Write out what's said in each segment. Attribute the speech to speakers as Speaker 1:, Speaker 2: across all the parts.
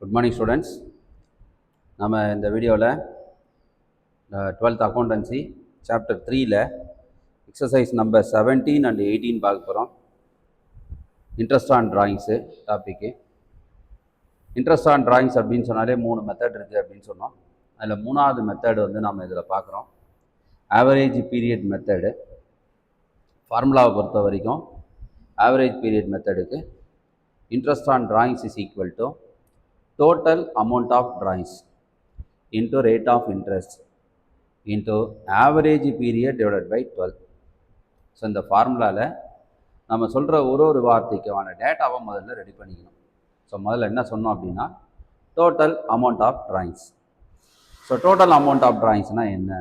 Speaker 1: Good morning students. நம்ம இந்த வீடியோவில் 12th அக்கௌண்டன்சி சாப்டர் 3ல் எக்ஸசைஸ் நம்பர் 17 அண்ட் 18 பார்க்க போகிறோம். Interest on drawings topic. Interest on drawings அப்படின்னு சொன்னாலே 3 மெத்தட் இருக்குது அப்படின்னு சொன்னோம். அதில் 3வது மெத்தடு நம்ம இதில் பார்க்குறோம். Average period method. ஃபார்முலாவை பொறுத்த வரைக்கும் ஆவரேஜ் பீரியட் மெத்தடுக்கு interest on drawings is equal to total amount of drawings into rate of interest into average period divided by 12. So இந்த ஃபார்முலாவில் நம்ம சொல்கிற ஒரு வார்த்தைக்கான டேட்டாவை முதல்ல ரெடி பண்ணிக்கணும். ஸோ முதல்ல என்ன சொன்னோம் அப்படின்னா total amount of drawings. So total amount of ட்ராயிங்ஸ்னால் என்ன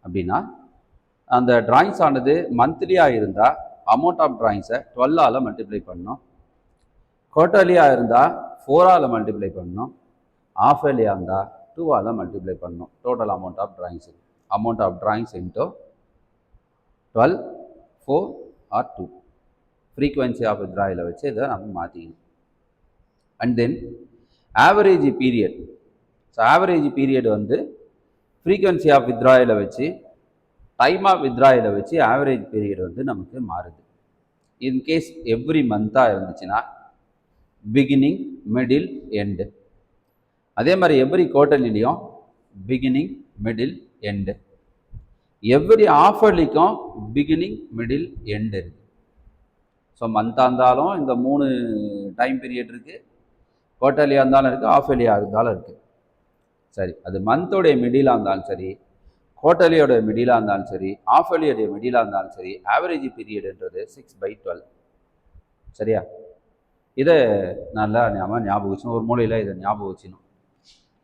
Speaker 1: அப்படின்னா, அந்த ட்ராயிங்ஸ் ஆனது மந்த்லியாக இருந்தால் அமௌண்ட் ஆஃப் ட்ராயிங்ஸை 12ஆல் மல்டிப்ளை பண்ணணும். குவார்ட்டர்லியாக இருந்தால் 4ஆல் மல்டிப்ளை பண்ணணும். ஆஃப் இயர்லியாக இருந்தால் 2ஆல் மல்டிப்ளை பண்ணணும். Total amount of drawings. Amount of drawings into 12, 4 or 2. Frequency of withdrawal வச்சு இதை நம்ம மாற்றிக்கணும். And then average period. So average period frequency of withdrawal வச்சு டைம் ஆஃப் வித்ட்ராயில் வச்சு ஆவரேஜ் பீரியட் நமக்கு மாறுது. இன்கேஸ் எவ்ரி மந்த்தாக இருந்துச்சுன்னா பிகினிங், மிடில், எண்டு. அதே மாதிரி எவ்ரி குவார்ட்டர்லிலையும் பிகினிங், மிடில், எண்டு. எவ்ரி ஆஃபர்லிக்கும் பிகினிங், மிடில், எண்டு இருக்குது. ஸோ மந்தாக இருந்தாலும் இந்த 3 டைம் பீரியட் இருக்குது. குவார்ட்டர்லியாக இருந்தாலும் இருக்குது, ஆஃப் இயர்லியாக இருந்தாலும் இருக்குது. சரி, அது மந்தோடைய மிடிலாக இருந்தாலும் சரி, குவார்ட்டர்லியோட மிடிலாக இருந்தாலும் சரி, ஆஃப் இயர்லியோடைய மிடிலாக இருந்தாலும் சரி, ஆவரேஜ் பீரியடுன்றது 6/12. சரியா? இதை நல்லா ஞாபகம் வச்சுக்கணும். ஒரு மூலையில் இதை ஞாபகம் வச்சுக்கணும்.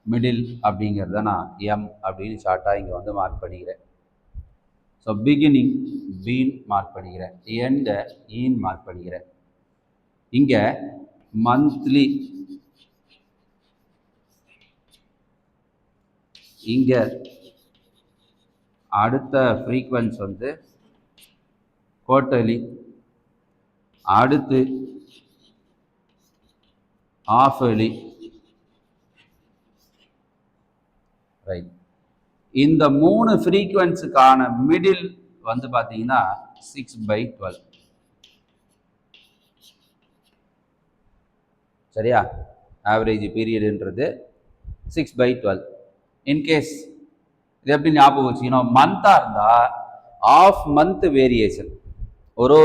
Speaker 1: மிடில் அப்படிங்கிறத நான் எம் அப்படின்னு ஷார்ட்டாக இங்கே மார்க் பண்ணிக்கிறேன். ஸோ பிகினிங் பீன் மார்க் பண்ணிக்கிறேன். எண்டை ஈன் மார்க் பண்ணிக்கிறேன். இங்கே மந்த்லி, இங்கே அடுத்த ஃப்ரீக்வன்ஸ் குவார்ட்டர்லி, அடுத்து ஆஃப் இயர்லி. ரைட். இந்த 3 ஃப்ரீக்வன்ஸுக்கான மிடில் பார்த்தீங்கன்னா 6/12. சரியா? ஆவரேஜ் பீரியடுன்றது 6/12. இன்கேஸ் இது எப்படி ஞாபகம் வச்சுக்கணும், மந்தாக இருந்தால் ஆஃப் மந்த் வேரியேஷன். ஒரு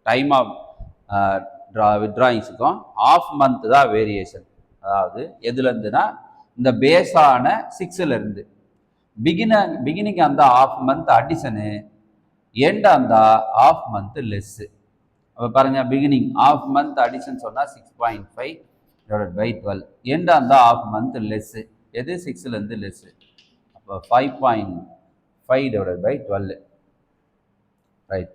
Speaker 1: டைம் ஆஃப் வித்ட்ராயிங்ஸுக்கும் ஆஃப் மந்த் தான் வேரியேஷன். அதாவது எதுலேருந்துனா இந்த பேஸான 6லேருந்து பிகினிங் அந்த ஆஃப் மந்த் அடிஷனு, எண்ட் அந்த ஆஃப் மந்த் லெஸ்ஸு. அப்போ பாருங்கள், பிகினிங் ஆஃப் மந்த் அடிஷன் சொன்னால் 6.5 / 12. எண்ட் அந்த ஆஃப் மந்த் லெஸ்ஸு, எது 6லேருந்து லெஸ்ஸு. அப்போ 5.5 / 12. ரைட்.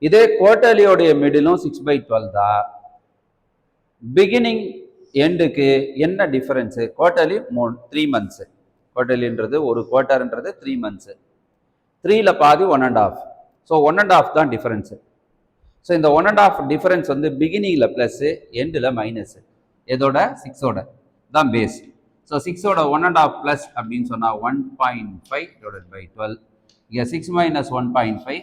Speaker 1: இதே குவார்ட்டர்லியோடைய மிடிலும் 6/12 தான். பிகினிங் எண்டுக்கு என்ன டிஃபரன்ஸு? Quarterly 3 months. குவார்ட்டர்லின்றது ஒரு குவார்ட்டர்ன்றது 3 மந்த்ஸு. 3ல் பாதி 1.5. ஸோ 1.5 தான் டிஃபரன்ஸு. ஸோ இந்த 1.5 டிஃபரன்ஸ் பிகினிங்கில் ப்ளஸ்ஸு, எண்டில் மைனஸு. எதோட? 6ஓட தான் பேஸ். ஸோ 6ஓட 1.5 ப்ளஸ் அப்படின்னு சொன்னால் 1.5 / 12. இங்கே 6 - 1.5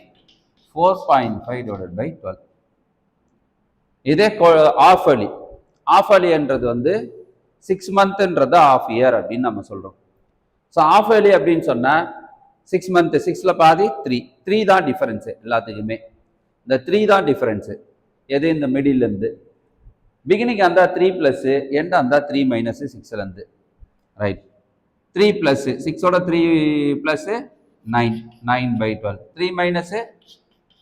Speaker 1: 4.5 / 12. இதே ஆஃப் இயர்லி. ஆஃப் இயர்லின்றது 6 மந்த்ன்றது ஆஃப் இயர் அப்படின்னு நம்ம சொல்கிறோம். ஸோ ஆஃப் இயர்லி அப்படின்னு சொன்னால் 6 மந்த்து, 6ல் பாதி 3 தான் டிஃபரன்ஸு. எல்லாத்துக்குமே இந்த 3 தான் டிஃபரன்ஸு. எது? இந்த மிடில்லேருந்து. பிகினிங் அந்த 3 ப்ளஸ்ஸு, எண்ட் அந்த 3 - 6லேருந்து. ரைட். 3 ப்ளஸ்ஸு 6ஓட 3 ப்ளஸ்ஸு 9/12. 3 -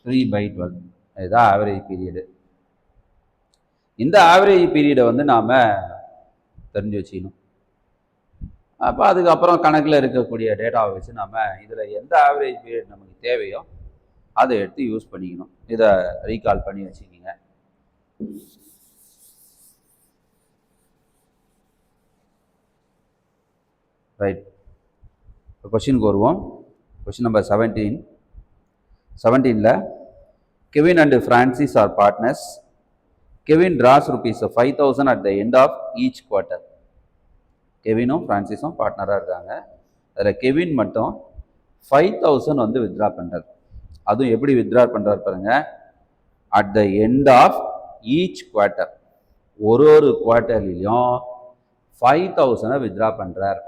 Speaker 1: 3/12. இதுதான் ஆவரேஜ் பீரியடு. இந்த ஆவரேஜ் பீரியடை நாம் தெரிஞ்சு வச்சுக்கணும். அப்போ அதுக்கப்புறம் கணக்கில் இருக்கக்கூடிய டேட்டாவை வச்சு நம்ம இதில் எந்த ஆவரேஜ் பீரியட் நமக்கு தேவையோ அதை எடுத்து யூஸ் பண்ணிக்கணும். இதை ரீகால் பண்ணி வச்சுக்கிங்க. ரைட். இப்போ கொஸ்டினுக்கு வருவோம். Question number 17. Kevin and Francis are partners. Kevin draws rupees 5,000 at the end of each quarter. கெவினும் ஃப்ரான்சிஸும் பார்ட்னராக இருக்காங்க. அதில் கெவின் மட்டும் 5,000 வந்து வித்ட்ரா பண்ணுறாரு. அதுவும் எப்படி வித்ட்ரா பண்ணுறாரு பாருங்க, at the end of each quarter, ஒரு குவார்ட்டர்லையும் 5,000 வித்ட்ரா பண்ணுறார்.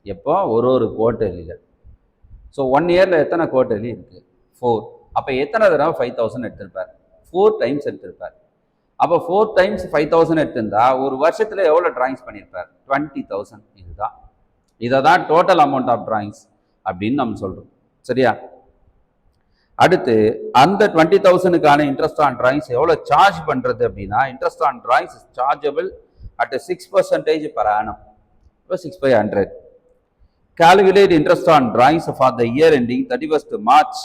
Speaker 1: எப்போ? ஒரு குவார்ட்டர்லியில். ஸோ 1 இயரில் எத்தனை குவார்ட்டர்லி இருக்குது? 4. அப்போ எத்தனை தடவை 5,000 எடுத்திருப்பார்? 4 டைம்ஸ் எடுத்திருப்பார். அப்போ 4 டைம்ஸ் 5,000 எடுத்திருந்தா ஒரு வருஷத்தில் எவ்வளோ டிராயிங்ஸ் பண்ணியிருப்பார்? 20,000. இதுதான், இதை தான் டோட்டல் அமௌண்ட் ஆஃப் டிராயிங்ஸ் அப்படின்னு நம்ம சொல்கிறோம். சரியா? அடுத்து அந்த 20,000க்கான இன்ட்ரெஸ்ட் ஆன் டிராயிங்ஸ் எவ்வளோ சார்ஜ் பண்ணுறது அப்படின்னா, interest on drawings is chargeable at 6% per annum. இப்போ 6/100. Calculate interest on drawings for the year ending 31st March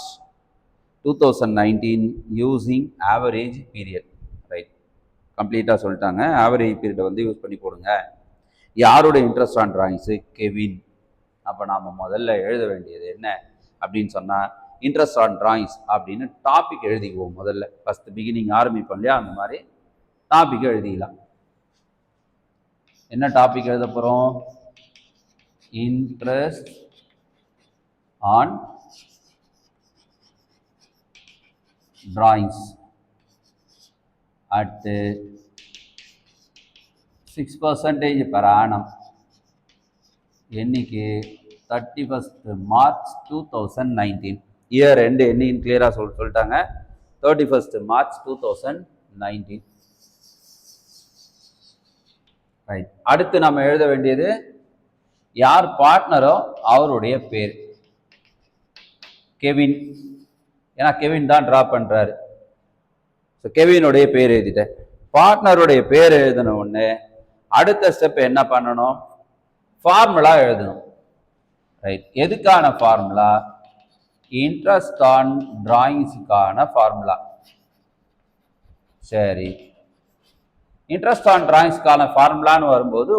Speaker 1: 2019 using average period. Right, கம்ப்ளீட்டாக சொல்லிட்டாங்க. ஆவரேஜ் பீரியடை வந்து யூஸ் பண்ணி போடுங்க. யாரோட இன்ட்ரெஸ்ட் ஆன் டிராயிங்ஸு? கெவின். அப்போ நாம் முதல்ல எழுத வேண்டியது என்ன அப்படின்னு சொன்னால், இன்ட்ரெஸ்ட் ஆன் டிராயிங்ஸ் அப்படின்னு டாபிக் எழுதிக்குவோம். முதல்ல ஃபஸ்ட்டு பிகினிங் ஆரம்பிப்போம் இல்லையா, அந்த மாதிரி டாபிக் எழுதிக்கலாம். என்ன டாபிக் எழுத போகிறோம்? Interest on drawings at 6% per annum. என்னைக்கு? 31st March 2019. இயர் எண்டு என்னைன்னு கிளியராக சொல்லிட்டாங்க. 31st March 2019. ரைட். அடுத்து நம்ம எழுத வேண்டியது, யார் பார்ட்னரோ அவருடைய பேர். கெவின், ஏன்னா கெவின் தான் ட்ரா பண்ணுறாரு. ஸோ கெவினுடைய பேர் எழுதிட்டேன். பார்ட்னருடைய பேர் எழுதின உடனே அடுத்த ஸ்டெப் என்ன பண்ணணும்? ஃபார்முலா எழுதணும். ரைட். எதுக்கான ஃபார்முலா? இன்ட்ரெஸ்ட் ஆன் டிராயிங்ஸுக்கான ஃபார்முலா. சரி, இன்ட்ரெஸ்ட் ஆன் டிராயிங்ஸ்க்கான ஃபார்முலான்னு வரும்போது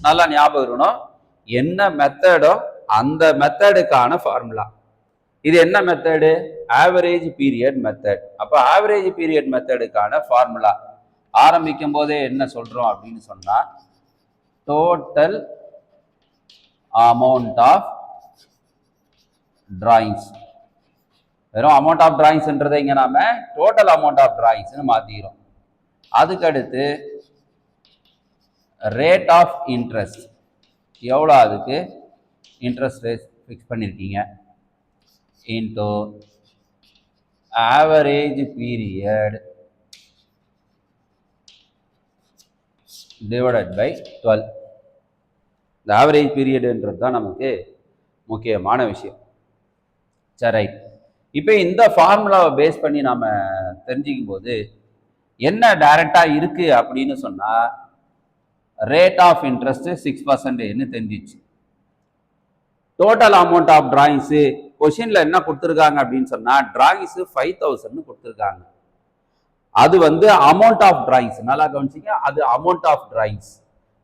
Speaker 1: நல்லா ஞாபகம் இருக்கணும், என்ன மெத்தடோ அந்த மெத்தடுக்கான ஃபார்முலா. இது என்ன மெத்தடு? Average period method. அப்போ ஆவரேஜ் பீரியட் மெத்தடுக்கான ஃபார்முலா ஆரம்பிக்கும் போதே என்ன சொல்றோம் அப்படின்னு சொன்னா, டோட்டல் அமௌண்ட் ஆஃப் டிராயிங்ஸ். வெறும் அமௌண்ட் ஆஃப் டிராயிங்ஸ்ன்றதை இங்க நாம டோட்டல் அமௌண்ட் ஆஃப் டிராயிங்ஸ்னு மாத்திக்கிறோம். அதுக்கடுத்து ரேட் ஆஃப் இன்ட்ரெஸ்ட், எவ்வளோ அதுக்கு இன்ட்ரெஸ்ட் ரேட் ஃபிக்ஸ் பண்ணியிருக்கீங்க, into average period divided by 12. இந்த ஆவரேஜ் பீரியடுன்றது தான் நமக்கு முக்கியமான விஷயம். சரி, ரைட். இப்போ இந்த ஃபார்முலாவை பேஸ் பண்ணி நாம் தெரிஞ்சிக்கும் போது என்ன டைரக்டாக இருக்குது அப்படின்னு சொன்னால், ரேட் ஆஃப் இன்ட்ரெஸ்ட் 6%ன்னு தெரிஞ்சிச்சு. டோட்டல் அமௌண்ட் ஆஃப் டிராயிங்ஸு கொஷினில் என்ன கொடுத்துருக்காங்க அப்படின்னு சொன்னால், டிராயிங்ஸு 5,000 கொடுத்துருக்காங்க. அது வந்து அமௌண்ட் ஆஃப் டிராயிங்ஸ். நல்லா கவனிச்சிங்க, அது அமௌண்ட் ஆஃப் டிராயிங்ஸ்.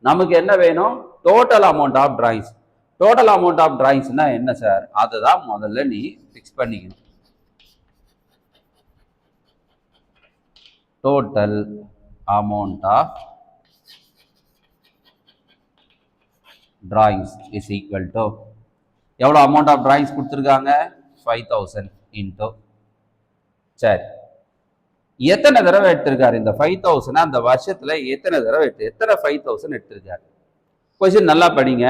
Speaker 1: நமக்கு என்ன வேணும்? Total amount of drawings. Total amount of டிராயிங்ஸ்னா என்ன சார்? அதை தான் முதல்ல நீ ஃபிக்ஸ் பண்ணிக்கணும். Total amount of drawings is equal to, எவ்வளோ அமௌண்ட் ஆஃப் டிராயிங்ஸ் கொடுத்துருக்காங்க? 5,000 இன்டூ, சரி, எத்தனை தடவை எடுத்திருக்காரு இந்த 5,000? அந்த வருஷத்துல எத்தனை தடவை எத்தனை 5,000 எடுத்திருக்காரு? கொஸ்டின் நல்லா படிங்க.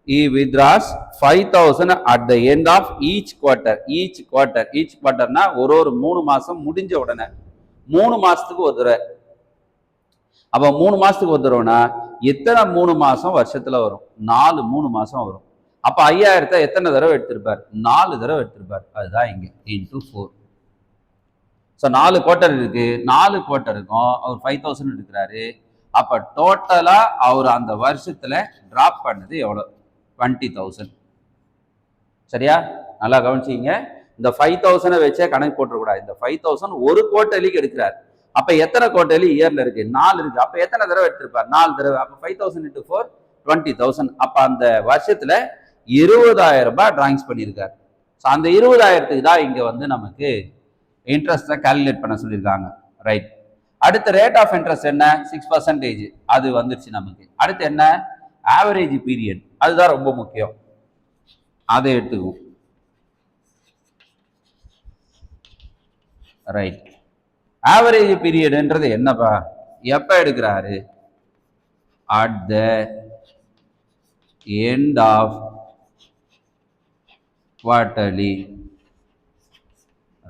Speaker 1: He withdraws 5,000 at the end of each quarter. each quarterனா ஒரு 3 மாசம் முடிஞ்ச உடனே, 3 மாசத்துக்கு ஒரு தடவை. அப்ப 3 மாசத்துக்கு ஒரு தடவைனா எத்தனை 3 மாசம் வருஷத்துல வரும்? 4 3 மாசம் வரும். அப்ப 5,000 எத்தனை தடவை எடுத்திருப்பார்? 4 தடவை எடுத்திருப்பார். அதுதான் இங்க இன்டூ 4. ஸோ 4 குவார்ட்டர் இருக்கு. 4 குவார்ட்டருக்கும் அவர் 5,000 எடுக்கிறாரு. அப்ப டோட்டலா அவர் அந்த வருஷத்துல டிராப் பண்ணது எவ்வளவு? 20,000. சரியா? நல்லா கவனிச்சிங்க. இந்த 5,000 வச்சே கணக்கு போட்டுக்கூடாது. இந்த 5,000 ஒரு குவார்ட்டர்லிக்கு எடுக்கிறார். அப்ப எத்தனை குவார்ட்டர்லி இயர்ல இருக்கு? 4 இருக்கு. அப்ப எத்தனை தடவை எடுத்திருப்பார்? 4 தடவை. அப்ப 5,000 × 4 20,000. அப்ப அந்த வருஷத்துல 20,000 ரூபாய் டிராயிங்ஸ் பண்ணியிருக்காரு. ஸோ அந்த 20,000க்கு தான் இங்க வந்து நமக்கு இன்ட்ரெஸ்ட்டை கால்குலேட் பண்ண சொல்லியிருக்காங்க. ரைட். அடுத்த ரேட் ஆஃப் இன்ட்ரெஸ்ட் என்ன 6%, அது வந்துருச்சு நமக்கு. அடுத்து என்ன ஆவரேஜ் பீரியட், அதுதான் ரொம்ப முக்கியம், அதை எடுத்துக்குவோம். ரைட், ஆவரேஜ் பீரியட்ன்றது என்னப்பா, எப்ப எடுக்கிறாரு, at the end of quarterly.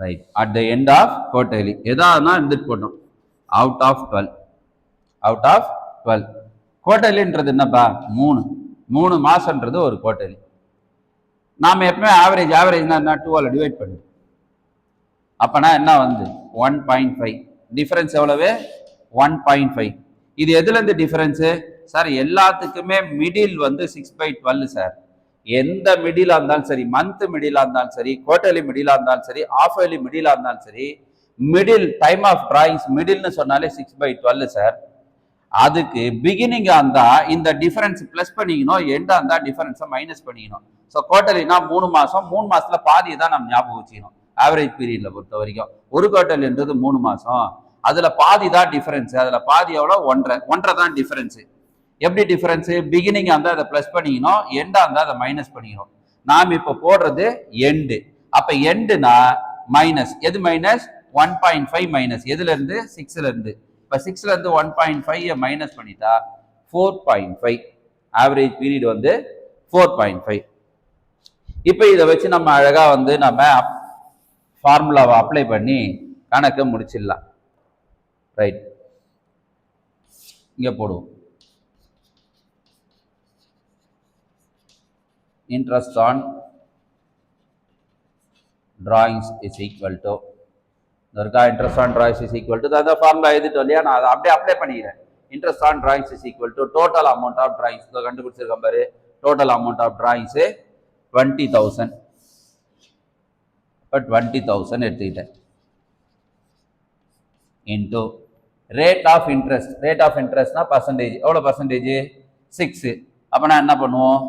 Speaker 1: Right, at the end of quarterly எதாவதுனா இருந்துட்டு போட்டோம், அவுட் ஆஃப் 12, அவுட் ஆஃப் 12. குவார்டர்லின்றது என்னப்பா, 3 மாசம்ன்றது ஒரு குவார்டர்லி. நாம எப்பவுமே ஆவரேஜ்னா என்ன, 2ஆல டிவைட் பண்ணு. அப்பனா என்ன வந்து 1.5, டிஃபரன்ஸ் எவ்வளவு 1.5. இது எதுல இருந்து டிஃபரன்ஸ் சார், எல்லாத்துக்குமே மிடில் வந்து 6/12 சார். எந்த மிடிலா இருந்தாலும் சரி, மந்த் மிடிலா இருந்தாலும் சரி, குவார்டர்லி மிடிலா இருந்தாலும் சரி, ஆஃப் இயர்லி மிடிலா இருந்தாலும் சரி, மிடில் டைம் ஆஃப் டிராயிங்ஸ் மிடில்னு சொன்னாலே 6/12 சார். அதுக்கு பிகினிங்கா இருந்தா இந்த டிஃபரன்ஸ் பிளஸ் பண்ணிக்கணும், எண்டா இருந்தா டிஃபரன்ஸை மைனஸ் பண்ணிக்கணும். ஸோ குவார்டர்லினா 3 மாசம், 3 மாசத்துல பாதியை தான் நம்ம ஞாபகம் வச்சுக்கணும். ஆவரேஜ் பீரியட்ல பொறுத்த வரைக்கும் ஒரு குவார்டர்லின்றது 3 மாசம், அதுல பாதி தான் டிஃபரன்ஸ். அதுல பாதி எவ்வளோ, 1.5 தான் டிஃபரன்ஸ். எப்படி டிஃபரன்ஸ், பிகினிங்கா இருந்தா அதை பிளஸ் பண்ணிக்கணும், எண்டா இருந்தா அதை மைனஸ் பண்ணிக்கணும். நாம் இப்போ போடுறது எண்டு. அப்ப எண்டுனா மைனஸ், எது மைனஸ் 1.5 மைனஸ் எதுல இருந்து 6ல இருந்து. இப்போ 6ல இருந்து 1.5 மைனஸ் பண்ணிட்டா 4.5. ஆவரேஜ் பீரியட் வந்து 4.5. இப்போ இதை வச்சு நம்ம அழகா வந்து நம்ம ஃபார்முலாவை அப்ளை பண்ணி கணக்கை முடிச்சிடலாம். ரைட், இங்க போடுவோம். Interest on drawings is equal to, interest on drawings is equal to, அந்த ஃபார்முலா எழுதிட்டோம் இல்லையா, நான் அதை அப்படியே அப்ளை பண்ணிக்கிறேன். Interest on drawings is equal to total amount of drawings, கண்டுபிடிச்சிருக்கேன் பாரு, டோட்டல் அமௌண்ட் ஆஃப் drawings 20,000. இப்போ 20,000 எடுத்துக்கிட்டேன், into rate of interest. Rate of இன்ட்ரெஸ்ட்னா பர்சன்டேஜ், எவ்வளோ பர்சன்டேஜ் 6. அப்போ நான் என்ன பண்ணுவோம்,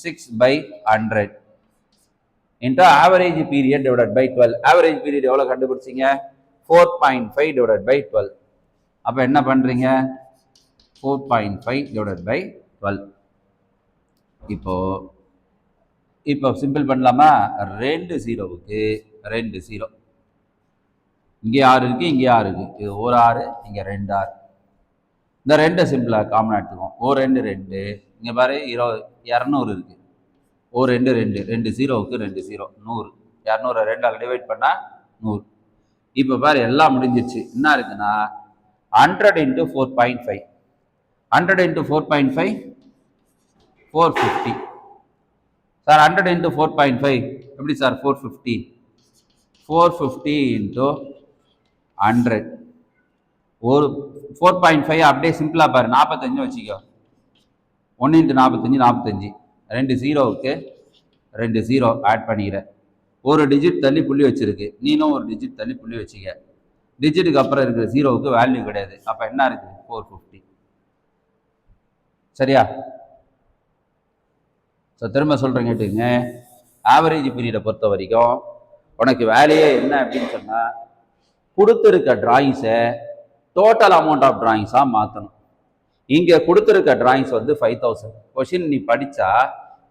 Speaker 1: 6/100 into average period divided by 12. ஆவரேஜ் பீரியட் எவ்வளோ கண்டுபிடிச்சிங்க, 4.5 டிவைடட் பை 12. அப்போ என்ன பண்ணுறீங்க, 4.5 டிவைடட் பை 12. இப்போ சிம்பிள் பண்ணலாமா, 2 0க்கு 2 0, இங்கே 6 இருக்கு, இங்கே 6 இருக்கு, இது ஒரு 6, இங்கே 2 6. இந்த 2 சிம்பிளா காமனா எடுத்துக்குவோம், ஓ 2 2, இங்கே பாரு 200 இருக்கு, ஓ 2 2, 2 0க்கு 2 0, 100. 200 2ஆல் டிவைட் பண்ணா 100. இப்போ பாரு எல்லாம் முடிஞ்சிருச்சு. என்ன இருக்குன்னா 100 into 4.5, 100 into 4.5 450 சார். 100 into 4.5 எப்படி சார் 450, 450 into 100. ஒரு 4.5 அப்படியே சிம்பிளா பாரு, 45 வச்சுக்கோ, 1 into 45 45, 2 0க்கு 2 0 ஆட் பண்ணிக்கிறேன். ஒரு டிஜிட் தள்ளி புள்ளி வச்சிருக்கு, நீனும் ஒரு டிஜிட் தள்ளி புள்ளி வச்சுக்க. டிஜிட்டுக்கு அப்புறம் இருக்கிற 0க்கு வேல்யூ கிடையாது. அப்ப என்ன இருக்கு 450. சரியா? ஸோ திரும்ப சொல்றேன் கேட்டுங்க, ஆவரேஜ் பீரியடை பொறுத்த வரைக்கும் உனக்கு வேலையே என்ன அப்படின்னு சொன்னா, கொடுத்துருக்க டிராயிங்ஸை டோட்டல் அமௌண்ட் ஆஃப் டிராயிங்ஸா மாற்றணும். இங்க கொடுத்துருக்க டிராயிங்ஸ் வந்து 5,000. கொஸ்டின் நீ படிச்சா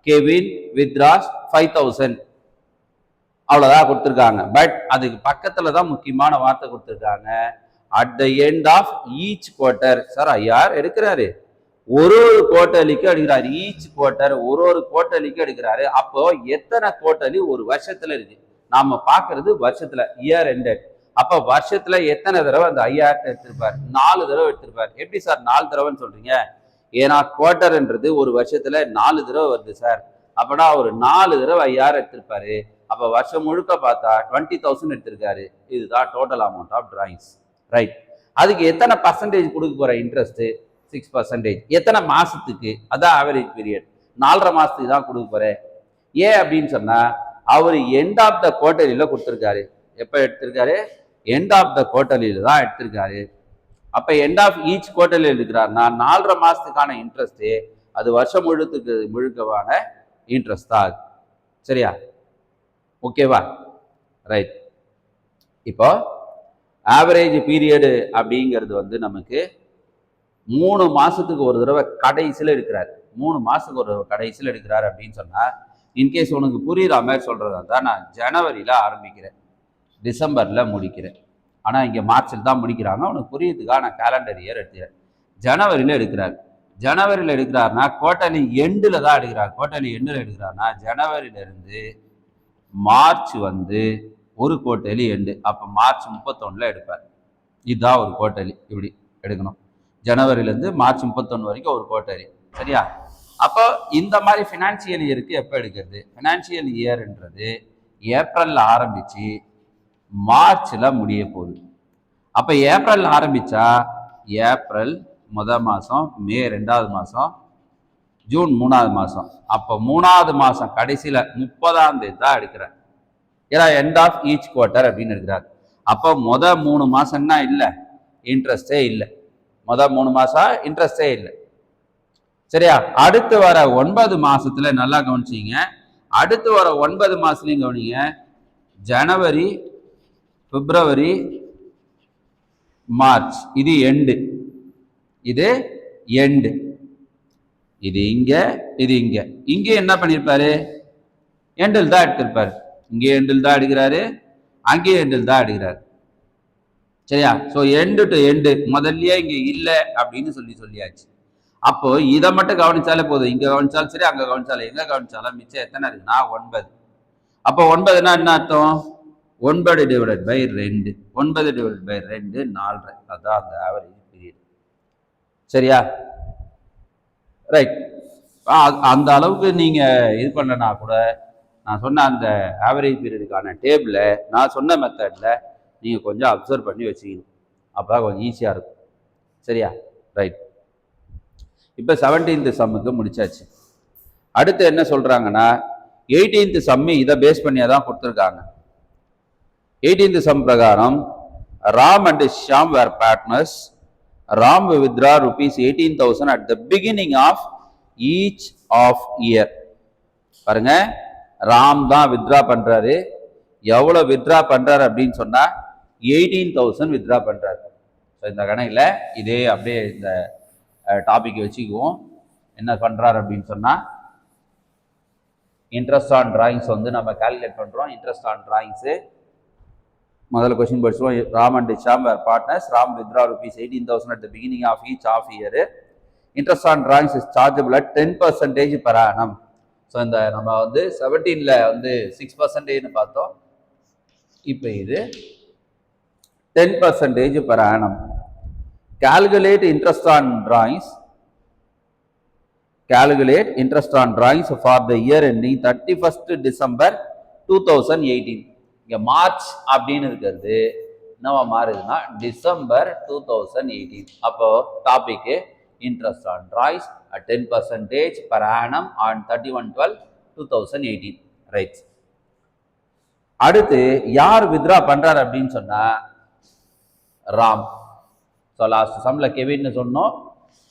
Speaker 1: கெவின் வித்ராஸ் 5,000 அவ்வளவுதான் கொடுத்துருக்காங்க. பட் அதுக்கு பக்கத்துல தான் முக்கியமான வார்த்தை கொடுத்துருக்காங்க, at the end of each quarter. Sir ஐயார் எடுக்கிறாரு, ஒரு குவார்டர்லிக்கு எடுக்கிறாரு, ஈச் குவார்டர் ஒரு குவார்டர்லிக்கு எடுக்கிறாரு. அப்போ எத்தனை குவார்டர்லி ஒரு வருஷத்துல இருக்கு, நாம பாக்குறது வருஷத்துல, இயர் எண்டட். அப்ப வருஷத்துல எத்தனை தடவை அந்த 5,000 எடுத்திருப்பார், 4 தடவை எடுத்திருப்பார். எப்படி சார் 4 தடவைன்னு சொல்றீங்க, ஏன்னா குவார்டர்ன்றது ஒரு வருஷத்துல 4 தடவை வருது சார். அப்பனா ஒரு 4 தடவை 5,000 எடுத்திருப்பாரு. அப்ப வருஷம் முழுக்க பார்த்தா 20,000 எடுத்திருக்காரு. இதுதான் total amount of drawings. Right, அதுக்கு எத்தனை பர்சன்டேஜ் கொடுக்க போற இன்ட்ரெஸ்ட், 6%. எத்தனை மாசத்துக்கு, அதான் ஆவரேஜ் பீரியட், 4.5 மாசத்துக்கு தான் கொடுக்க போறேன். ஏன் அப்படின்னு சொன்னா அவர் எண்ட் ஆஃப் த குவார்டர்லியில கொடுத்திருக்காரு. எப்ப எடுத்திருக்காரு, எண்ட் ஆஃப் த குவார்டர்லியில தான் எடுத்திருக்காரு. அப்ப எண்ட் ஆஃப் ஈச் குவார்டர்ல இருக்கிறாருன்னா 4.5 மாசத்துக்கான இன்ட்ரெஸ்ட், அது வருஷம் முழுக்கவான இன்ட்ரெஸ்ட் தான். சரியா? ஓகேவா? ரைட். இப்போ ஆவரேஜ் பீரியடு அப்படிங்கிறது வந்து நமக்கு 3 மாசத்துக்கு ஒரு தடவை கடைசியில் எடுக்கிறார். 3 மாசத்துக்கு ஒரு கடைசியில் எடுக்கிறார் அப்படின்னு சொன்னா, இன்கேஸ் உனக்கு புரியுற மாதிரி சொல்றதா தான் நான் ஜனவரியில ஆரம்பிக்கிறேன், டிசம்பர்ல முடிக்கிறேன். ஆனா இங்க மார்ச்சில் தான் முடிக்கிறாங்க. உனக்கு புரியுதுக்காக நான் கேலண்டர் இயர் எடுத்துக்கிறேன். ஜனவரியில எடுக்கிறார். ஜனவரியில் எடுக்கிறாருன்னா குவார்டர்லி எண்டில் தான் எடுக்கிறார். குவார்டர்லி எண்டில் எடுக்கிறாருன்னா ஜனவரியில இருந்து மார்ச் வந்து ஒரு குவார்டர்லி எண்டு. அப்போ மார்ச் 31 எடுப்பார். இதுதான் ஒரு குவார்டர்லி. இப்படி எடுக்கணும். ஜனவரியிலேருந்து மார்ச் 31 வரைக்கும் ஒரு குவார்டர்லி. சரியா? அப்போ இந்த மாதிரி ஃபினான்சியல் இயருக்கு எப்போ எடுக்கிறது? ஃபினான்சியல் இயர்ன்றது ஏப்ரலில் ஆரம்பித்து மார்ச்சில் முடிய போகுது. அப்போ ஏப்ரலில் ஆரம்பித்தா ஏப்ரல் முதல் மாதம், மே 2வது மாதம், ஜூன் 3வது மாதம். அப்போ 3வது மாதம் கடைசியில் 30ஆம் தேதி தான் எடுக்கிறார். ஏன்னா எண்ட் ஆஃப் ஈச் குவார்ட்டர் அப்படின்னு எடுக்கிறார். அப்போ 3 மாதம்னா இல்லை, இன்ட்ரெஸ்டே இல்லை. 3 மாதம் இன்ட்ரெஸ்டே இல்லை. சரியா? அடுத்து வர 9 மாசத்துல நல்லா கவனிச்சிங்க. அடுத்து வர 9 மாசத்துலையும் கவனிங்க. ஜனவரி, பிப்ரவரி, மார்ச், இது எண்டு, இது எண்டு, இது இங்க, இது இங்க. இங்கே என்ன பண்ணிருப்பாரு? எண்டில் தான் எடுத்திருப்பாரு. இங்கே எண்டில் தான் எடுக்கிறாரு, அங்கே எண்டில் தான் எடுக்கிறாரு. சரியா? ஸோ எண்டு டு எண்டு முதல்லயே இங்க இல்லை அப்படின்னு சொல்லியாச்சு. அப்போ இதை மட்டும் கவனிச்சாலே போதும். இங்க கவனிச்சாலும் சரி, அங்க கவனிச்சாலும், எங்க கவனிச்சாலும் மிச்சம் எத்தனை இருக்குன்னா 9. அப்போ 9னா என்ன அர்த்தம்? 9 டிவைடட் பை 2. 9 divided by 2 4. அதான் அந்த ஆவரேஜ் பீரியட். சரியா? ரைட். அந்த அளவுக்கு நீங்க இது பண்ணனா கூட நான் சொன்ன அந்த ஆவரேஜ் பீரியடுக்கான டேபிளை நான் சொன்ன மெத்தட்ல நீங்க கொஞ்சம் அப்சர்வ் பண்ணி வச்சுக்கணும். அப்போ கொஞ்சம் ஈஸியா இருக்கும். சரியா? ரைட். இப்போ 17th சம்முக்கு முடிச்சாச்சு. அடுத்து என்ன சொல்றாங்கன்னா 18th சம்மு இதை பேஸ் பண்ணியா தான் கொடுத்துருக்காங்க. 18th சம் பிரகாரம் Ram and Shyam were partners. Ram withdraw ₹18,000 at the beginning of each of year. பாருங்க, ராம் தான் வித்ரா பண்றாரு. எவ்வளவு வித்ரா பண்றாரு அப்படின்னு சொன்னா 18,000 வித்ரா பண்றாரு. இந்த கணக்கில் இதே அப்படியே இந்த டாபிக் வச்சுக்குவோம். என்ன பண்றாரு அப்படின்னு சொன்னா இன்ட்ரெஸ்ட் ஆன் டிராயிங்ஸ் வந்து நம்ம கால்குலேட் பண்றோம். இன்ட்ரெஸ்ட் ஆன் டிராயிங்ஸ் முதல்ல கொஸ்டின் படிச்சுவோம். Ram and Shyam were partners. Ram withdraw ₹18,000 at the beginning of each half year. Interest on drawings is chargeable at 10% per annum. So இந்த நம்ம வந்து 17ல வந்து 6% பார்த்தோம். இப்போ இது 10% per annum. Calculate interest on drawings. Calculate interest on drawings for the year ending 31st December 2018. இங்க March அப்படின்னு இருக்கிறது என்னவா மாறுதுன்னா டிசம்பர் 2018. அப்போ topic interest on drawings at 10% per annum on 31/12/2018. Right. அடுத்து யார் வித்ரா பண்றாரு அப்படின்னு சொன்னா ராம். ஸோ லாஸ்ட் சம்ல கெவின்னு சொன்னோம்,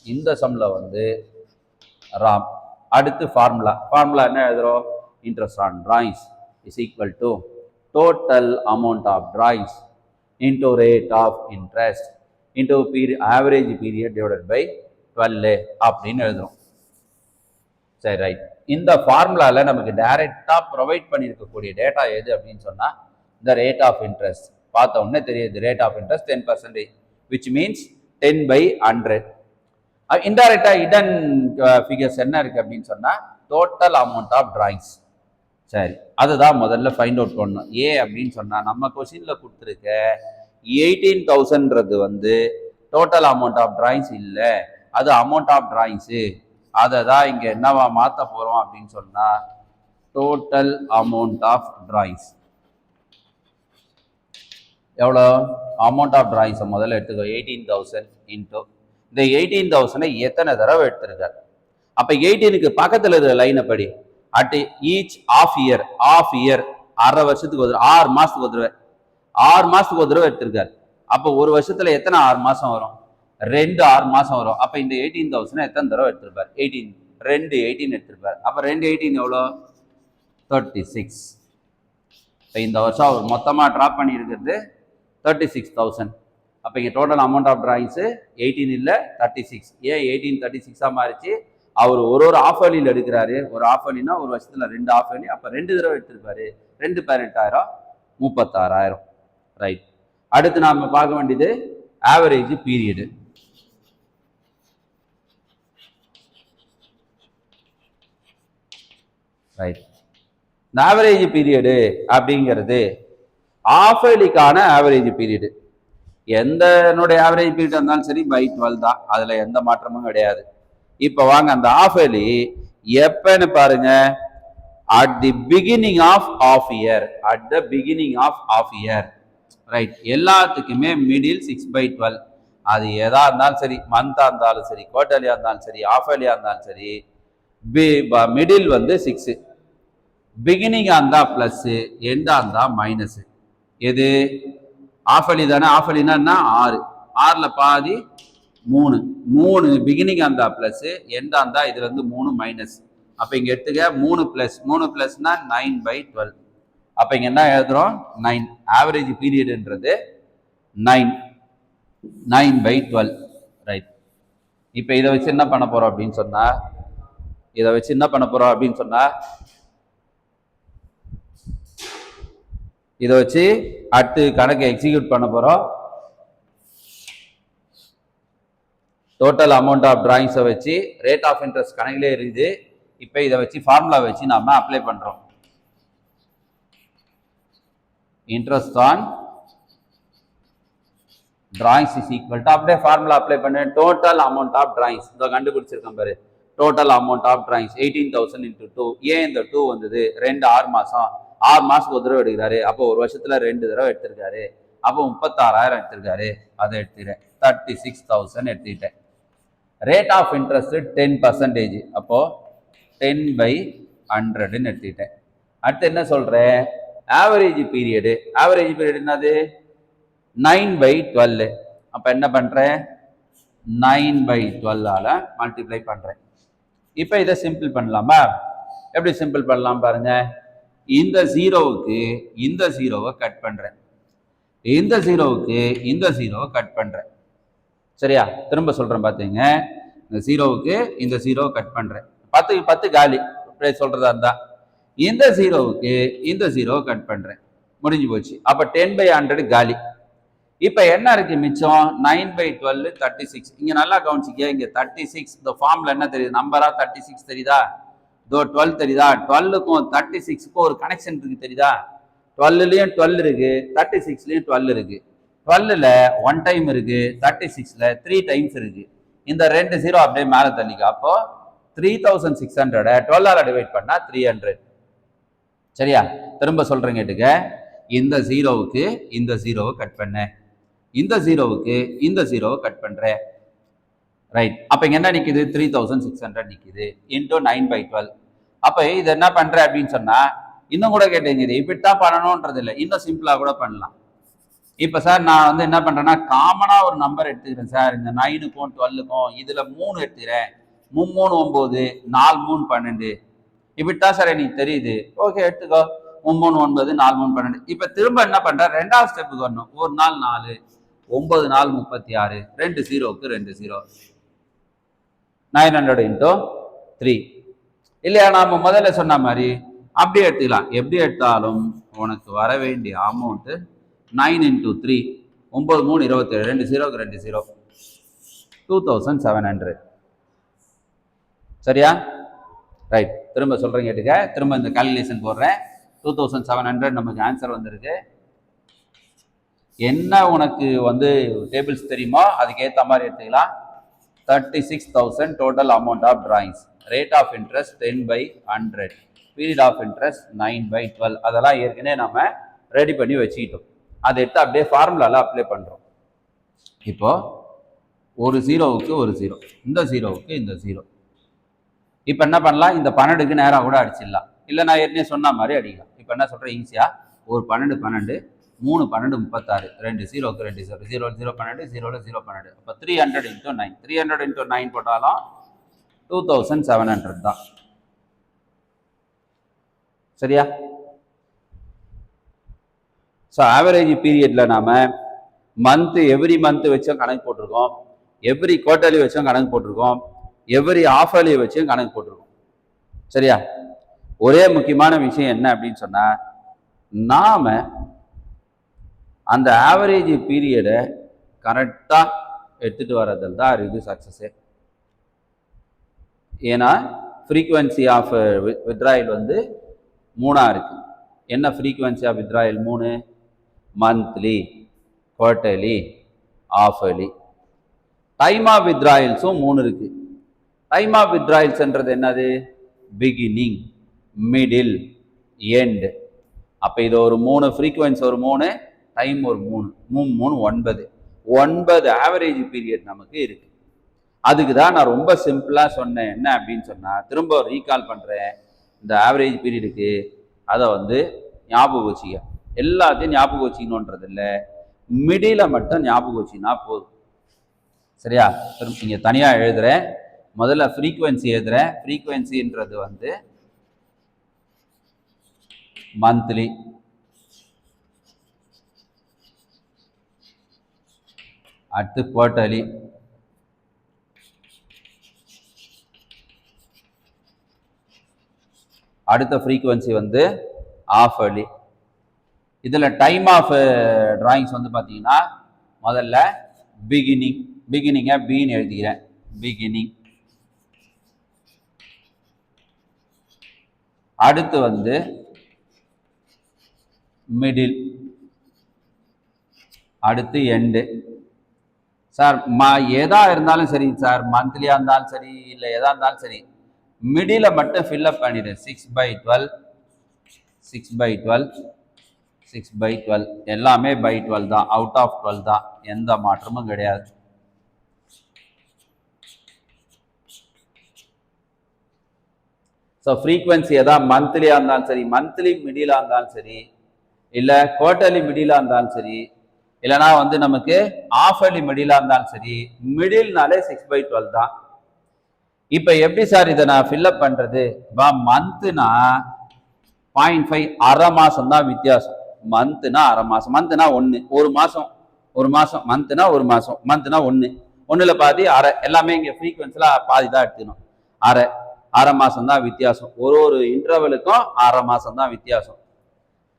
Speaker 1: இந்த சம்ல வந்து ராம். அடுத்து ஃபார்முலா என்ன எழுதுறோம்? Interest on drawings is equal to total amount of drawings into rate of interest into average period divided by 12 அப்படின்னு எழுதுறோம். சரி, ரைட். இந்த ஃபார்முலால நமக்கு டைரக்டா ப்ரொவைட் பண்ணியிருக்கக்கூடிய டேட்டா எது அப்படின்னு சொன்னா இந்த ரேட் ஆஃப் இன்ட்ரெஸ்ட். பார்த்த உடனே தெரியுது rate of interest 10%, which means 10/100. இன்டைரக்டா இடன் ஃபிகர்ஸ் என்ன இருக்கு அப்படின்னு சொன்னா டோட்டல் அமௌண்ட் ஆஃப் டிராயிங்ஸ். சரி, அதுதான் முதல்ல ஃபைண்ட் அவுட் பண்ணணும். அப்படின்னு சொன்னா நம்ம கொஸ்டின்ல கொடுத்துருக்க 18,000ன்றது வந்து டோட்டல் அமௌண்ட் ஆஃப் டிராயிங்ஸ் இல்லை, அது அமௌண்ட் ஆஃப் டிராயிங்ஸு. அதை தான் இங்கே என்னவா மாற்ற போகிறோம் அப்படின்னு சொன்னா டோட்டல் அமௌண்ட் ஆஃப் டிராயிங்ஸ். எவ்வளோ அமௌண்ட் ஆஃப் டிராயிங்ஸை முதல்ல எடுத்துக்கோ. 18,000 இன்டூ இந்த 18,000 எத்தனை தடவை எடுத்திருக்காரு. அப்போ 18க்கு பக்கத்தில் இருக்கிற லைனை படி. அட் ஈச் ஆஃப் இயர், அரை வருஷத்துக்கு ஒரு 6 மாசத்துக்கு ஒரு தடவை, 6 மாசத்துக்கு ஒரு தடவை எடுத்திருக்காரு. அப்போ ஒரு வருஷத்துல எத்தனை 6 மாசம் வரும்? 2 6 மாசம் வரும். அப்ப இந்த 18,000 எத்தனை தடவை எடுத்திருப்பார்? 18 எடுத்திருப்பார். அப்ப 18 எவ்வளோ? 36. இந்த வருஷம் அவர் மொத்தமா டிராப் பண்ணி இருக்கிறது 36,000. அப்போ இங்கே டோட்டல் அமௌண்ட் ஆஃப் டிராயிங்ஸு 18 இல்லை 36. ஏன் 18 36ஆக மாறிச்சு? அவர் ஒரு ஆஃப் வேலியில் எடுக்கிறாரு. ஒரு ஆஃப் வேலினா ஒரு வருஷத்தில் 2 ஆஃப் வேலி. அப்போ 2 தடவை எடுத்திருப்பாரு. 2 பேர் 8,000 36,000. ரைட். அடுத்து நாம் பார்க்க வேண்டியது ஆவரேஜ் பீரியடு. ரைட். இந்த ஆவரேஜ் பீரியடு அப்படிங்கிறது ஆஃப் வேலிக்கான ஆவரேஜ் பீரியடு. என்னுடைய ஆவரேஜ் பீரியட் இருந்தாலும் சரி பை 12 தான். அதில் எந்த மாற்றமும் கிடையாது. இப்போ வாங்க அந்த ஆஃப் வேலி எப்பன்னு பாருங்க. At the beginning of of year. At the beginning of of year. Right. எல்லாத்துக்குமே மிடில் 6/12. அது எதா இருந்தாலும் சரி, மந்தாக இருந்தாலும் சரி, குவார்டர்லியாக இருந்தாலும் சரி, ஆஃப் வேலியாக இருந்தாலும் சரி, மிடில் வந்து 6. பிகினிங்காக இருந்தால் ப்ளஸ்ஸு, எண்டாக இருந்தால் மைனஸு. எது? ஆஃப் வேலி தானே. ஆஃப் வேலினா 6. 6ல் பாதி 3. 3 பிகினிங்காக இருந்தால் ப்ளஸ்ஸு, எண்டாக இருந்தால் இதுல இருந்து 3 மைனஸ். அப்போ இங்கே எடுத்துக்க 3 ப்ளஸ். 3 ப்ளஸ்னா 9/12. அப்போ இங்கே என்ன எழுதுறோம்? 9. ஆவரேஜ் பீரியடுன்றது 9. 9/12. ரைட். இப்போ இதை வச்சு என்ன பண்ண போகிறோம் அப்படின்னு சொன்னால், இதை வச்சு அடுத்து கணக்கு எக்ஸிக்யூட் பண்ண போகிறோம். டோட்டல் அமௌண்ட் ஆஃப் டிராயிங்ஸை வச்சு ரேட் ஆஃப் இன்ட்ரெஸ்ட் கணக்கிலே இருக்குது. இப்போ இதை வச்சு ஃபார்முலா வச்சு நாம அப்ளை பண்ணுறோம். Interest on drawings is equal to, அப்படியே ஃபார்முலா அப்ளை பண்ணு. டோட்டல் அமௌண்ட் ஆஃப் டிராயிங்ஸ் இதை கண்டுபிடிச்சிருக்கேன் பாரு. Total amount of drawings 18,000 × 2. ஏன் இந்த 2 வந்தது? 2 6 மாதம். 6 மாதத்துக்கு ஒரு தடவை எடுக்கிறாரு. அப்போ ஒரு வருஷத்துல 2 தடவை எடுத்திருக்காரு. அப்போ 36,000 எடுத்திருக்காரு. அதை எடுத்துக்கிறேன். 36,000 எடுத்துக்கிட்டேன். Rate of interest 10%. அப்போ 10/100ன்னு எடுத்துக்கிட்டேன். அடுத்து என்ன சொல்றேன்? Average period. ஆவரேஜ் பீரியட் என்னது? 9/12. அப்போ என்ன பண்றேன்? 9/12ஆல மல்டிப்ளை பண்றேன். இப்போ இதை சிம்பிள் பண்ணலாமா? எப்படி சிம்பிள் பண்ணலாம் பாருங்க. இந்த ஜீரோவுக்கு இந்த ஜீரோவை கட் பண்றேன். இந்த ஜீரோவுக்கு இந்த ஜீரோவை கட் பண்றேன். சரியா? திரும்ப சொல்றேன் பாத்தீங்க. இந்த ஜீரோவுக்கு இந்த ஜீரோவை கட் பண்றேன். 10க்கு 10 காலி. இப்படி சொல்றதா இருந்தா இந்த ஜீரோவுக்கு இந்த ஜீரோவை கட் பண்றேன். முடிஞ்சு போச்சு. அப்ப 10/100 காலி. இப்ப என்ன இருக்கு மிச்சம்? 9/12 36. இங்க நல்லா கவனிச்சிக்க. இங்க 36 இந்த ஃபார்ம்ல என்ன தெரியுது? நம்பரா 36 தெரியுதா? இதோ 12 தெரியுதா? 12க்கும் 36க்கும் ஒரு கனெக்ஷன் இருக்கு தெரியுதா? 12லயும் 12 இருக்கு, 36லயும் 12 இருக்கு. 12ல 1 டைம் இருக்கு, 36ல 3 டைம்ஸ் இருக்கு. இந்த 2 ஜீரோ அப்படியே மேல தள்ளிக்க. அப்போ 3600 12ஆல டிவைட் பண்ணா 300. சரியா? திரும்ப சொல்றேன் கேட்டுக்க. இந்த ஜீரோவுக்கு இந்த ஜீரோவை கட் பண்ண, இந்த ஜீரோவுக்கு இந்த ஜீரோவை கட் பண்றேன். ரைட். அப்ப இங்க என்ன நிக்குது? 3600 நிக்குது இன்டூ 9/12. அப்ப இது என்ன பண்ற அப்படின்னு சொன்னா, இன்னும் கூட கேட்டீங்க, இது இப்படித்தான் பண்ணணும்ன்றது இல்லை, இன்னும் சிம்பிளா கூட பண்ணலாம். இப்ப சார் நான் வந்து என்ன பண்றேன்னா, காமனா ஒரு நம்பர் எடுத்துக்கிறேன் சார். இந்த 9க்கும் 12க்கும் இதுல 3 எடுத்துக்கிறேன். 3 3 9, 4 3 12. இப்படித்தான் சார் எனக்கு தெரியுது. ஓகே, எடுத்துக்கோ. 3 3 9, 4 3 12. இப்ப திரும்ப என்ன பண்ற? ரெண்டாவது ஸ்டெப்புக்கு வரணும். 1 நாள் 4, 9 நாள் 36, 2 ஜீரோவுக்கு 2 ஜீரோ. 900 × 3. இல்லையா? நாம முதல்ல சொன்ன மாதிரி அப்படியே எடுத்துக்கலாம். எப்படி எடுத்தாலும் உனக்கு வர வேண்டிய அமௌண்ட் 9 × 3, 9 3 27, 2 ஜீரோக்கு 2 ஜீரோ, 2700. சரியா? ரைட். திரும்ப சொல்றேன் கேட்டுக்க. திரும்ப இந்த கால்குலேஷன் போடுறேன். 2700 நமக்கு ஆன்சர் வந்திருக்கு. என்ன உனக்கு வந்து டேபிள்ஸ் தெரியுமோ அதுக்கு ஏற்ற மாதிரி எடுத்துக்கலாம். 36,000 total amount of drawings. Rate of interest 10/100. Period of interest 9/12. அதெல்லாம் ஏற்கனவே நம்ம ரெடி பண்ணி வச்சுக்கிட்டோம். அதை எடுத்து அப்படியே ஃபார்முலால அப்ளை பண்றோம். இப்போ ஒரு ஜீரோவுக்கு ஒரு ஜீரோ, இந்த ஜீரோவுக்கு இந்த ஜீரோ. இப்போ என்ன பண்ணலாம்? இந்த 12க்கு நேராக கூட அடிச்சிடலாம். இல்லை நான் ஏற்கனவே சொன்ன மாதிரி அடிக்கலாம். இப்போ என்ன சொல்றேன்? ஈஸியா ஒரு 12 12, 3 12 36, 2 ஜீரோக்கு 2 ஜீரோ, 0 0 12, 0 0 12. அப்போ 300 × 9, 300 × 9 போட்டாலும் 2700 தான். சரியா? ஸோ ஆவரேஜ் பீரியட்ல நாம மந்த் எவ்ரி மந்த் வச்சும் கணக்கு போட்டிருக்கோம், எவ்ரி குவார்டர்லி வச்சும் கணக்கு போட்டிருக்கோம், எவ்ரி ஆஃப் இயர்லி வச்சும் கணக்கு போட்டிருக்கோம். சரியா? ஒரே முக்கியமான விஷயம் என்ன அப்படின்னு சொன்னா, நாம அந்த ஆவரேஜ் பீரியடை கரெக்டா எடுத்துட்டு வர்றதில் தான் இது சக்சஸே. ஏன்னா ஃப்ரீக்வன்சி ஆஃப் வித்ராயல் வந்து 3 இருக்கு. என்ன frequency of withdrawal 3? Monthly, quarterly, half yearly. Time of வித்ராயல்ஸும் 3 இருக்கு. டைம் ஆஃப் வித்ராயல்ஸ்ன்றது என்னது? Beginning, middle, end. அப்போ இது ஒரு 3 ஃப்ரீக்வன்சி, ஒரு 3 டைம், ஒரு 3 3 9 ஆவரேஜ் பீரியட் நமக்கு இருக்கு. அதுக்கு தான் நான் ரொம்ப சிம்பிளாக சொன்னேன். என்ன அப்படின்னு சொன்னால், திரும்ப ரீகால் பண்ணுறேன். இந்த ஆவரேஜ் பீரியடுக்கு அதை வந்து ஞாபகம் வச்சுக்க. எல்லாத்தையும் ஞாபகம் வச்சுக்கணுன்றது இல்லை, மிடில மட்டும் ஞாபகம் வச்சுன்னா போதும். சரியா? இங்கே தனியாக எழுதுகிறேன். முதல்ல ஃப்ரீக்வன்சி எழுதுகிறேன். ஃப்ரீக்வன்சின்றது வந்து மந்த்லி, அடுத்து குவார்டர்லி, அடுத்த ஃப்ரீக்வன்சி வந்து ஆஃப் இயர்லி. இதில் டைம் ஆஃப் டிராயிங்ஸ் வந்து பார்த்தீங்கன்னா முதல்ல பிகினிங், பிகினிங்கை பின்னு எழுதிக்கிறேன். பிகினிங். அடுத்து வந்து மிடில், அடுத்து எண்டு. சார் எதா இருந்தாலும் சரி சார், மந்த்லியா இருந்தாலும் சரி இல்லை எதா இருந்தாலும் சரி, மிடில மட்டும் ஃபில்அப் பண்ணிடு. 6/12, 6/12, 6/12 எல்லாமே by 12 தான், அவுட் ஆஃப் 12 தான், எந்த மாற்றமும் கிடையாது. ஸோ ஃப்ரீக்வன்சி எதாவது மந்த்லியா இருந்தாலும் சரி, மந்த்லி மிடிலா இருந்தாலும் சரி, இல்லை குவார்டர்லி மிடிலா இருந்தாலும் சரி, இல்லைனா வந்து நமக்கு ஆஃப் இயர்லி மிடிலா இருந்தாலும் சரி, மிடில்னாலே 6/12 தான். இப்போ எப்படி சார் இதை நான் ஃபில்அப் பண்றது? மந்த்னா 0.5, அரை மாசம் தான் வித்தியாசம். மந்த்னா அரை மாசம், மந்த்னா 1, ஒரு மாசம், ஒரு மாசம், மந்த்னா ஒரு மாசம், மந்த்னா 1, 1ல பாதி அரை, எல்லாமே இங்கே ஃப்ரீக்வன்சில பாதி தான் எடுத்துக்கணும். அரை மாசம் தான் வித்தியாசம். ஒரு இன்டர்வலுக்கும் அரை மாசம் தான் வித்தியாசம்.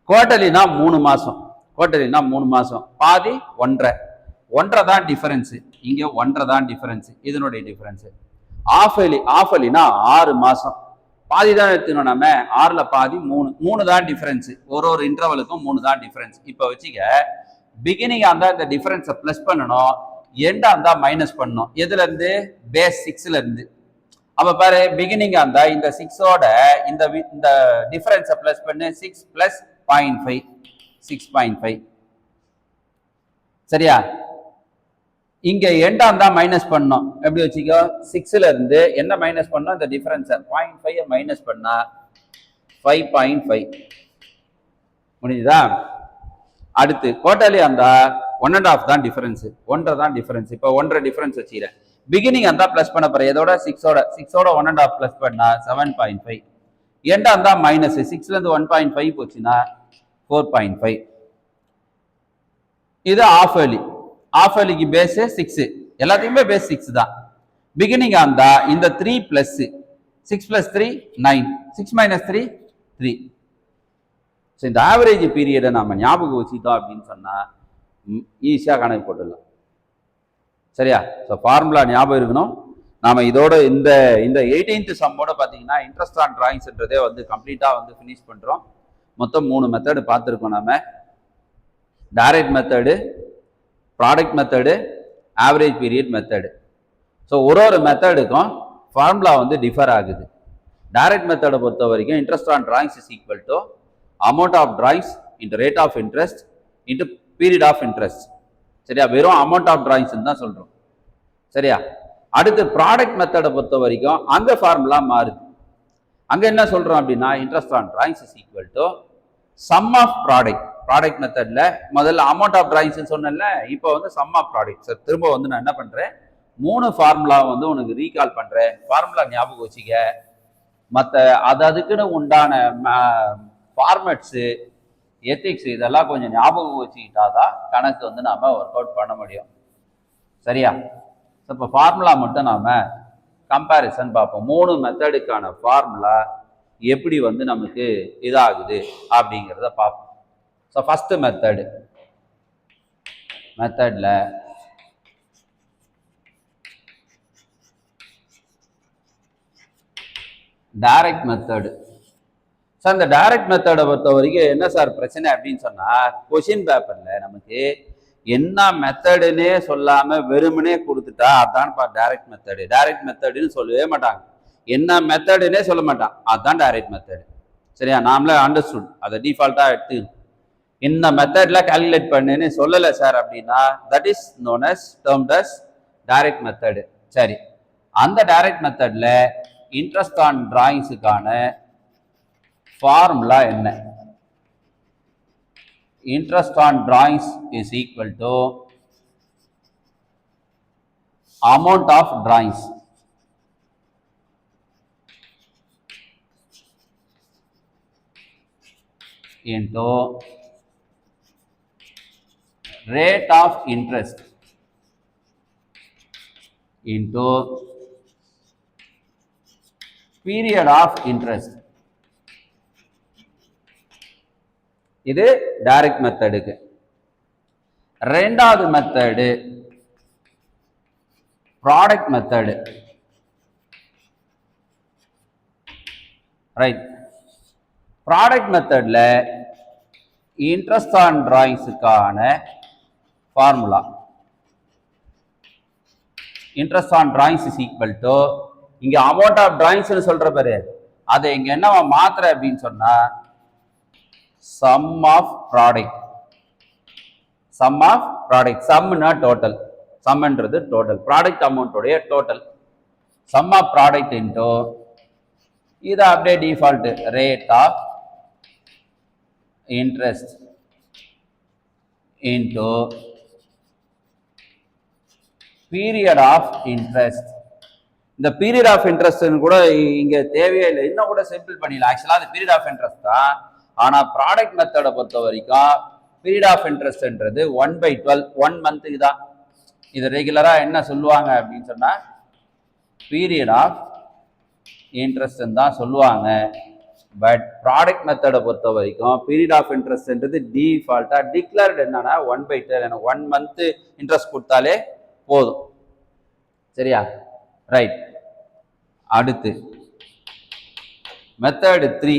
Speaker 1: குவார்டர்லினா 3 மாசம், குவார்டர்லினா 3 மாசம், பாதி 1.5 தான் டிஃபரன்ஸ். இங்க 1.5 தான் டிஃபரன்ஸ், இதனுடைய டிஃபரன்ஸ். ஆஃப் இயர்லினா 6 மாசம், பாதி தான் எடுத்துக்கணும். நம்ம 6ல பாதி 3 தான் டிஃபரன்ஸ். ஒரு இன்டர்வலுக்கும் 3 தான் டிஃபரன்ஸ். இப்போ வச்சுக்க, பிகினிங்கா இருந்தா இந்த டிஃபரன்ஸை பிளஸ் பண்ணணும், எண்டா இருந்தா மைனஸ் பண்ணணும். எதுல இருந்து? பேஸ் 6ல இருந்து. அப்ப பாரு, பிகினிங்கா இருந்தா இந்த 6ஓட இந்த டிஃபரன்ஸை பிளஸ் பண்ணு. 6 + 0.5, 6.5. சரியா? இங்க எண்டா இருந்தா மைனஸ் பண்ணணும். எப்படி வச்சுக்கோ, 6ல இருந்து என்ன மைனஸ் பண்ணணும்? இந்த டிஃபரன்ஸ் 0.5 மைனஸ் பண்ணா 5.5 முடிஞ்சுதா? அடுத்து குவார்டர்லி இருந்தா 1.5 தான் டிஃபரன்ஸ், 1.5 தான் டிஃபரன்ஸ். இப்போ 1.5 டிஃபரன்ஸ் வச்சுக்கிறேன். பிகினிங் இருந்தா பிளஸ் பண்ண போறேன். எதோட? 6ஓட 1.5 பிளஸ் பண்ணா 7.5. எண்டா இருந்தா மைனஸ், 6ல இருந்து 1.5 போச்சுன்னா 4.5. இது ஆஃப் இயர்லி. ஆஃப் இயர்லிக்கு பேஸ் 6, எல்லாத்தையுமே பேஸ் 6 தான். பிகினிங் இருந்தா இந்த 3 பிளஸ் 6 + 3 9, 6 - 3 3. ஸோ இந்த ஆவரேஜ் பீரியடை நம்ம ஞாபகம் வச்சுட்டோம் அப்படின்னு சொன்னா ஈஸியாக கணக்கு போட்டுடலாம். சரியா? ஸோ ஃபார்முலா ஞாபகம் இருக்கணும். நாம இதோட இந்த 18th சம்மோட பார்த்தீங்கன்னா இன்ட்ரெஸ்ட் ஆன் டிராயிங்ஸ்ன்றதே வந்து கம்ப்ளீட்டாக வந்து ஃபினிஷ் பண்ணுறோம். மொத்தம் 3 மெத்தடு பார்த்துருக்கோம். நம்ம direct method, product method, average period method. So ஒரு மெத்தடுக்கும் ஃபார்முலா வந்து டிஃபர் ஆகுது. டைரக்ட் மெத்தடை பொறுத்த வரைக்கும் interest on drawings is equal to amount of drawings into rate of interest into period of interest. சரியா? வெறும் அமௌண்ட் ஆஃப் டிராயிங்ஸ் தான் சொல்றோம். சரியா? அடுத்து ப்ராடக்ட் மெத்தடை பொறுத்த வரைக்கும் அங்க ஃபார்முலா மாறுது. அங்க என்ன சொல்றோம் அப்படின்னா interest on drawings is equal to sum of product. Product மெத்தட்ல முதல்ல அமௌண்ட் ஆஃப் டிராயிங்ஸ் சொன்னேன்ல, இப்போ வந்து சம் ஆஃப் ப்ராடக்ட். சார் திரும்ப வந்து நான் என்ன பண்றேன், 3 ஃபார்முலா வந்து உனக்கு ரீகால் பண்றேன். ஃபார்முலா ஞாபகம் வச்சுக்க. மற்ற அதுக்குன்னு உண்டான ஃபார்மேட்ஸு எத்திக்ஸ் இதெல்லாம் கொஞ்சம் ஞாபகம் வச்சுக்கிட்டாதான் கணக்கு வந்து நாம் ஒர்க் அவுட் பண்ண முடியும். சரியா? இப்போ ஃபார்முலா மட்டும் நாம் கம்பேரிசன் பார்ப்போம். 3 மெத்தடுக்கான ஃபார்முலா எப்படி வந்து நமக்கு இதாகுது அப்படிங்கிறத பார்ப்போம். ஸோ ஃபஸ்ட்டு மெத்தடில் டைரக்ட் மெத்தடு. சார் இந்த டைரக்ட் மெத்தடை பொறுத்த வரைக்கும் என்ன சார் பிரச்சனை அப்படின்னு சொன்னால், கொஷின் பேப்பரில் நமக்கு என்ன மெத்தடுன்னே சொல்லாமல் வெறுமனே கொடுத்துட்டா அதான்ப்பா டைரக்ட் மெத்தடு. டைரக்ட் மெத்தடுன்னு சொல்லவே மாட்டாங்க. என்ன மெத்தடுன்னே சொல்ல மாட்டான், அதுதான் டைரக்ட் மெத்தடு. சரியா? நாமளே அண்டர்ஸ்டுட், அதை டிஃபால்ட்டாக எடுத்து இந்த மெத்தடில் கால்குலேட் பண்ணுன்னு சொல்லலை சார் அப்படின்னா that is known as termed as direct method. சரி, அந்த டைரக்ட் மெத்தடில் இன்ட்ரெஸ்ட் ஆன் டிராயிங்ஸுக்கான ஃபார்முலா என்ன? Interest on drawings is equal to amount of drawings into rate of interest into period of interest. இது direct மெத்தடுக்கு. ரெண்டாவது method product method. Right, product மெத்தடில் interest on டிராயிங்ஸுக்கான formula interest on drawings is equal to, இங்கே amount of டிராயிங்ஸ்னு சொல்கிற பாரு, அதை இங்கே என்னவா மாத்திர அப்படின்னு சொன்னால் some of product. Sum of product, சம்னா டோட்டல், சம்ன்றது டோட்டல், ப்ராடக்ட் அமௌண்ட்டுடைய total. Sum of product into இது அப்படியே default rate of interest into period of interest. இந்த பீரியட் ஆஃப் இன்ட்ரெஸ்ட்னு கூட இங்கே தேவையே இல்லை, இன்னும் கூட சிம்பிள் பண்ணிடலாம். ஆக்சுவலாக அது பீரியட் ஆஃப் இன்ட்ரெஸ்ட் தான். ஆனால் ப்ராடக்ட் மெத்தடை பொறுத்த வரைக்கும் பீரியட் ஆஃப் இன்ட்ரெஸ்ட்ன்றது 1/12 1 மந்த்துக்கு தான். இது ரெகுலராக என்ன சொல்லுவாங்க அப்படின்னு சொன்னால் பீரியட் ஆஃப் இன்ட்ரெஸ்ட்னு தான் சொல்லுவாங்க. பட் ப்ராடக்ட் மெத்தடை பொறுத்த வரைக்கும் பீரியட் ஆஃப் இன்ட்ரெஸ்ட்ன்றது டிஃபால்ட்டாக டிக்ளேர்டு என்னன்னா 1/12, எனக்கு 1 மந்த்து இன்ட்ரெஸ்ட் கொடுத்தாலே போதும். சரியா? ரைட், அடுத்து மெத்தடு 3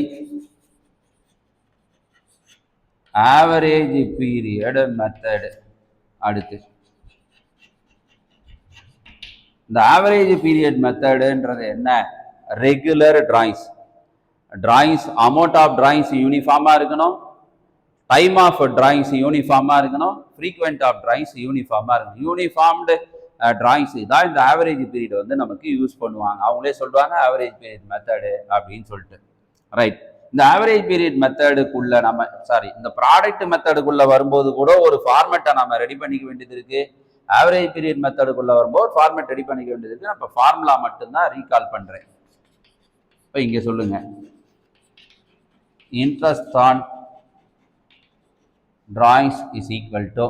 Speaker 1: ஆவரேஜ் பீரியட் மெத்தடு. அடுத்து இந்த ஆவரேஜ் பீரியட் மெத்தடுன்றது என்ன? Regular drawings, amount of drawings யூனிஃபார்மாக இருக்கணும், டைம் ஆஃப் டிராயிங்ஸ் யூனிஃபார்மாக இருக்கணும், ஃப்ரீக்வெண்ட் ஆஃப் டிராயிங்ஸ் யூனிஃபார்மாக இருக்கணும். யூனிஃபார்ம்டு டிராயிங்ஸ் தான் இந்த ஆவரேஜ் பீரியட் வந்து நமக்கு யூஸ் பண்ணுவாங்க. அவங்களே சொல்லுவாங்க ஆவரேஜ் பீரியட் மெத்தடு அப்படின்னு சொல்லிட்டு. ரைட், இந்த ஆவரேஜ் பீரியட் மெத்தடுக்குள்ள இந்த ப்ராடக்ட் மெத்தடுக்குள்ள வரும்போது கூட ஒரு ஃபார்மேட்டை நம்ம ரெடி பண்ணிக்க வேண்டியது இருக்கு. ஆவரேஜ் பீரியட் மெத்தடுக்குள்ள வரும்போது ஃபார்மேட் ரெடி பண்ணிக்க வேண்டியது இருக்கு. நான் இப்போ ஃபார்முலா மட்டும்தான் ரீகால் பண்றேன். இப்போ இங்க சொல்லுங்க, interest on drawings is equal to,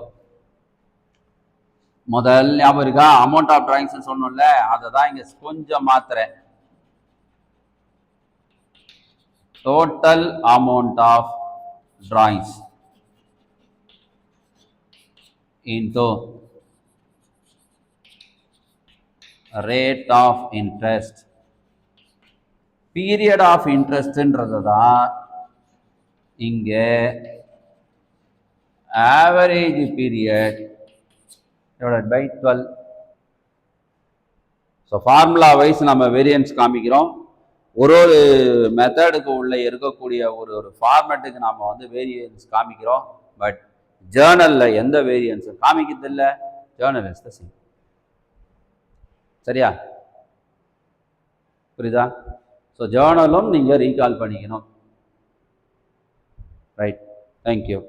Speaker 1: முதல் ஞாபகம் இருக்கா? அமௌண்ட் ஆஃப் டிராயிங்ஸ் சொன்னோம்ல, அதை தான் இங்க கொஞ்சம் மாத்துறேன். Total amount of drawings into rate of interest. Period of இன்ட்ரெஸ்ட்ன்றது தான் இங்க average period divided by 12. So formula wise நம்ம வேரியன்ஸ் காமிக்கிறோம். ஒரு மெத்தடுக்கு உள்ள இருக்கக்கூடிய ஒரு ஃபார்மேட்டுக்கு நாம் வந்து வேரியன்ஸ் காமிக்கிறோம். பட் ஜேர்னலில் எந்த வேரியன்ஸும் காமிக்கிறது இல்லை. Journal is the same. சரியா? புரியுதா? ஸோ ஜேர்னலும் நீங்கள் ரீகால் பண்ணிக்கணும். Right, thank you.